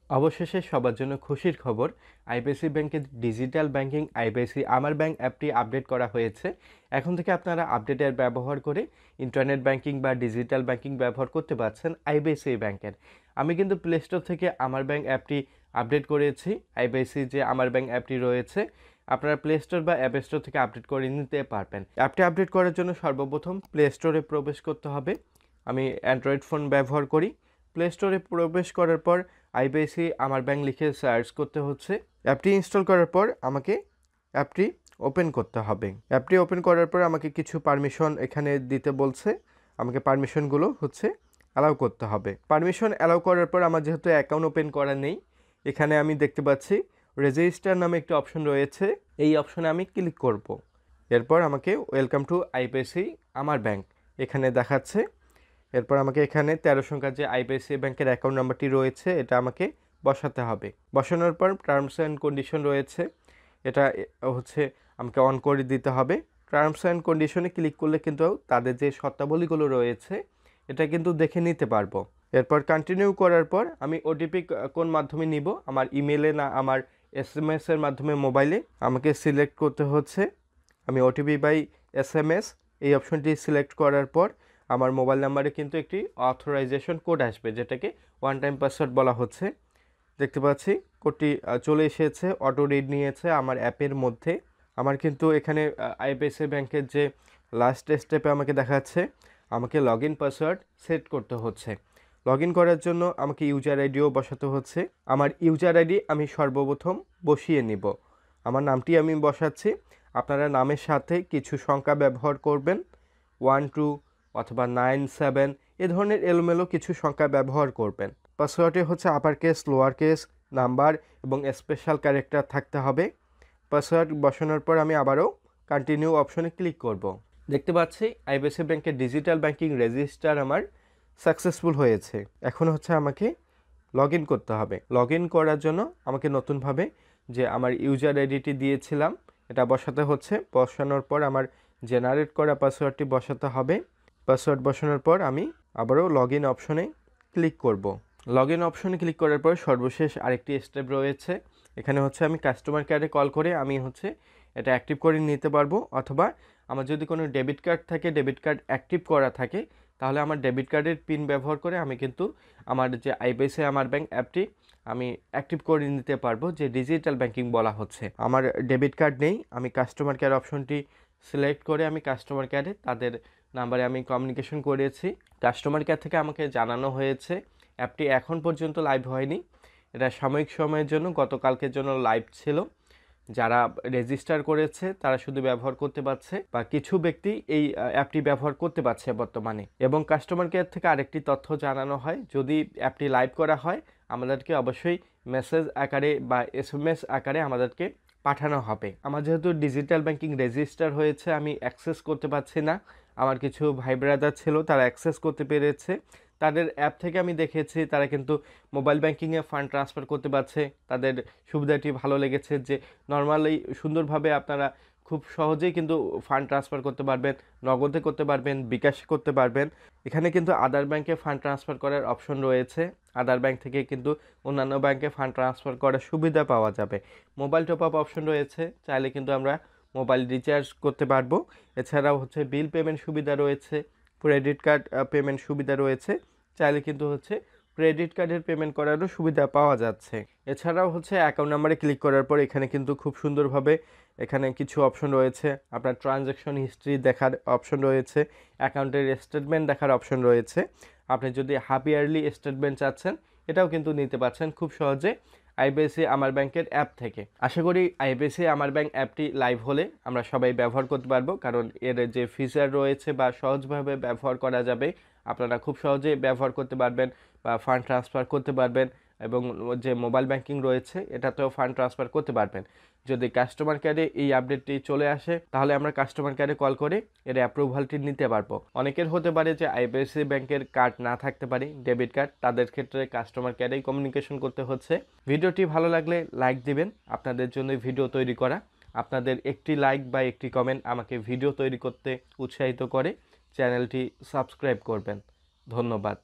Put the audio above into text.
অবশেষে সবার জন্য খুশির খবর, আইবিএসি ব্যাংকের ডিজিটাল ব্যাংকিং আইবিএসি আমার ব্যাংক অ্যাপটি আপডেট করা হয়েছে। এখন থেকে আপনারা আপডেটের ব্যবহার করে ইন্টারনেট ব্যাংকিং বা ডিজিটাল ব্যাংকিং ব্যবহার করতে পারছেন আইবিএসি ব্যাংকের। আমি কিন্তু প্লে স্টোর থেকে আমার ব্যাংক অ্যাপটি আপডেট করেছি। আইবিএসি যে আমার ব্যাংক অ্যাপটি রয়েছে, আপনারা প্লে স্টোর বা অ্যাপ স্টোর থেকে আপডেট করে নিতে পারবেন। অ্যাপটি আপডেট করার জন্য সর্বপ্রথম প্লে স্টোরে প্রবেশ করতে হবে। আমি অ্যান্ড্রয়েড ফোন ব্যবহার করি। প্লে স্টোরে প্রবেশ করার পর আইবিআইসি আমার ব্যাংক লিখে সার্চ করতে হচ্ছে। অ্যাপটি ইনস্টল করার পর আমাকে অ্যাপটি ওপেন করতে হবে। অ্যাপটি ওপেন করার পর আমাকে কিছু পারমিশন এখানে দিতে বলছে। আমাকে পারমিশনগুলো অ্যালাউ করতে হবে। পারমিশন অ্যালাউ করার পর আমার যেহেতু অ্যাকাউন্ট ওপেন করা নেই, এখানে আমি দেখতে পাচ্ছি রেজিস্টার নামে একটি অপশন রয়েছে। এই অপশনে আমি ক্লিক করব। এরপর আমাকে ওয়েলকাম টু আইবিআইসি আমার ব্যাংক এখানে দেখাচ্ছে। এরপর আমাকে এখানে 13 সংখ্যার যে আইবিআইসি ব্যাংকের অ্যাকাউন্ট নাম্বারটি রয়েছে এটা আমাকে বসাতে হবে। বসানোর পর টার্মস অ্যান্ড কন্ডিশন রয়েছে, এটা আমাকে অন করে দিতে হবে। টার্মস অ্যান্ড কন্ডিশনে ক্লিক করলে কিন্তু তাদের যে শর্তাবলীগুলো রয়েছে এটা কিন্তু দেখে নিতে পারবো। এরপর কন্টিনিউ করার পর আমি ওটিপি কোন মাধ্যমে নিব, আমার ইমেলে না আমার এসএমএস এর মাধ্যমে মোবাইলে, আমাকে সিলেক্ট করতে হচ্ছে। আমি ওটিপি বাই এসএমএস এই অপশনটি সিলেক্ট করার পর আমার মোবাইল নাম্বারে কিন্তু একটি অথরাইজেশন কোড আসবে, যেটাকে ওয়ান টাইম পাসওয়ার্ড বলা হচ্ছে। দেখতে পাচ্ছি কোডটি চলে এসেছে, অটো রিড নিয়েছে আমার অ্যাপের মধ্যে। আমার কিন্তু এখানে আইবিআইসি ব্যাংকের যে লাস্ট স্টেপে আমাকে দেখাচ্ছে আমাকে লগ ইন পাসওয়ার্ড সেট করতে হচ্ছে। লগ ইন করার জন্য আমাকে ইউজার আইডিও বসাতে হচ্ছে। আমার ইউজার আইডি আমি সর্বপ্রথম বসিয়ে নিব। আমার নামটি আমি বসাচ্ছি। আপনারা নামের সাথে কিছু সংখ্যা ব্যবহার করবেন, 1 2 অথবা 9 7 এ ধরনের এলোমেলো কিছু সংখ্যা ব্যবহার করবেন। পাসওয়ার্ডে upper case, lower case, number এবং স্পেশাল ক্যারেক্টার থাকতে হবে। পাসওয়ার্ড বসানোর পর আমি আবারও কন্টিনিউ অপশনে ক্লিক করব। দেখতে পাচ্ছি আইবিআইসি ব্যাংকের ডিজিটাল ব্যাংকিং রেজিস্টার আমার সাকসেসফুল হয়েছে। এখন আমাকে লগ ইন করতে হবে। লগ ইন করার জন্য আমাকে নতুনভাবে যে আমার ইউজার আইডিটি দিয়েছিলাম এটা বসাতে হচ্ছে। বসানোর পর আমার জেনারেট করা পাসওয়ার্ডটি বসাতে হবে। পাসওয়ার্ড বসানোর পর আমি আবারও লগ ইন অপশনে ক্লিক করব। লগ ইন অপশনে ক্লিক করার পর সর্বশেষ আরেকটি স্টেপ রয়েছে। এখানে আমি কাস্টমার কেয়ারে কল করে আমি এটা অ্যাক্টিভ করে নিতে পারবো, অথবা আমার যদি কোনো ডেবিট কার্ড থাকে, ডেবিট কার্ড অ্যাক্টিভ করা থাকে, তাহলে আমার ডেবিট কার্ডের পিন ব্যবহার করে আমি কিন্তু আমার যে আইবিআইসি আমার ব্যাংক অ্যাপটি আমি অ্যাক্টিভ করে নিতে পারবো, যে ডিজিটাল ব্যাংকিং বলা হচ্ছে। আমার ডেবিট কার্ড নেই, আমি কাস্টমার কেয়ার অপশনটি সিলেক্ট করে আমি কাস্টমার কেয়ারে তাদের নাম্বারে আমি কমিউনিকেশন করেছি। কাস্টমার কেয়ার থেকে আমাকে জানানো হয়েছে অ্যাপটি এখন পর্যন্ত লাইভ হয়নি, এটা সাময়িক সময়ের জন্য, গতকালকের জন্য লাইভ ছিল। যারা রেজিস্টার করেছে তারা শুধু ব্যবহার করতে পারছে, বা কিছু ব্যক্তি এই অ্যাপটি ব্যবহার করতে পারছে বর্তমানে। এবং কাস্টমার কেয়ার থেকে আরেকটি তথ্য জানানো হয়, যদি অ্যাপটি লাইভ করা হয় আমাদেরকে অবশ্যই মেসেজ আকারে বা এসএমএস আকারে আমাদেরকে পাঠানো হবে। আমার যেহেতু ডিজিটাল ব্যাংকিং রেজিস্টার হয়েছে আমি অ্যাক্সেস করতে পারছি না, আমার কিছু ভাই ব্রাদার ছিল তারা অ্যাক্সেস করতে পেরেছে। তাদের অ্যাপ থেকে আমি দেখেছি তারা কিন্তু মোবাইল ব্যাংকিংয়ে ফান্ড ট্রান্সফার করতে পারছে। তাদের সুবিধাটি ভালো লেগেছে যে নর্মালি সুন্দরভাবে আপনারা খুব সহজেই কিন্তু ফান্ড ট্রান্সফার করতে পারবেন, নগদে করতে পারবেন, বিকাশ করতে পারবেন। এখানে কিন্তু আদার ব্যাংকে ফান্ড ট্রান্সফার করার অপশন রয়েছে। আদার ব্যাংক থেকে কিন্তু অন্যান্য ব্যাংকে ফান্ড ট্রান্সফার করার সুবিধা পাওয়া যাবে। মোবাইল টপ আপ অপশন রয়েছে, চাইলে কিন্তু আমরা মোবাইল রিচার্জ করতে পারবো। এছাড়াও বিল পেমেন্ট সুবিধা রয়েছে, ক্রেডিট কার্ড পেমেন্ট সুবিধা রয়েছে, চাইলে কিন্তু ক্রেডিট কার্ডের পেমেন্ট করারও সুবিধা পাওয়া যাচ্ছে। এছাড়াও অ্যাকাউন্ট নাম্বারে ক্লিক করার পর এখানে কিন্তু খুব সুন্দরভাবে এখানে কিছু অপশন রয়েছে। আপনার ট্রানজ্যাকশন হিস্ট্রি দেখার অপশন রয়েছে, অ্যাকাউন্টের স্টেটমেন্ট দেখার অপশন রয়েছে। আপনি যদি হাফ ইয়ারলি স্টেটমেন্ট চাচ্ছেন এটাও কিন্তু নিতে পারছেন খুব সহজে আইবিআইসি আমার ব্যাংকের অ্যাপ থেকে। আশা করি আইবিআইসি আমার ব্যাংক অ্যাপটি লাইভ হলে আমরা সবাই ব্যবহার করতে পারবো, কারণ এর যে ফিচার রয়েছে বা সহজভাবে ব্যবহার করা যাবে, আপনারা খুব সহজেই ব্যবহার করতে পারবেন বা ফান্ড ট্রান্সফার করতে পারবেন, এবং যে মোবাইল ব্যাংকিং রয়েছে এটাতেও ফান্ড ট্রান্সফার করতে পারবেন। যদি কাস্টমার কেয়ারে এই আপডেটটি চলে আসে তাহলে আমরা কাস্টমার কেয়ারে কল করে এর অ্যাপ্রুভালটি নিতে পারবো। অনেকের হতে পারে যে আইবিআইসি ব্যাংকের কার্ড না থাকতে পারে, ডেবিট কার্ড, তাদের ক্ষেত্রে কাস্টমার কেয়ারেই কমিউনিকেশন করতে হচ্ছে। ভিডিওটি ভালো লাগলে লাইক দিবেন, আপনাদের জন্য ভিডিও তৈরি করা। আপনাদের একটি লাইক বা একটি কমেন্ট আমাকে ভিডিও তৈরি করতে উৎসাহিত করে। চ্যানেলটি সাবস্ক্রাইব করবেন। ধন্যবাদ।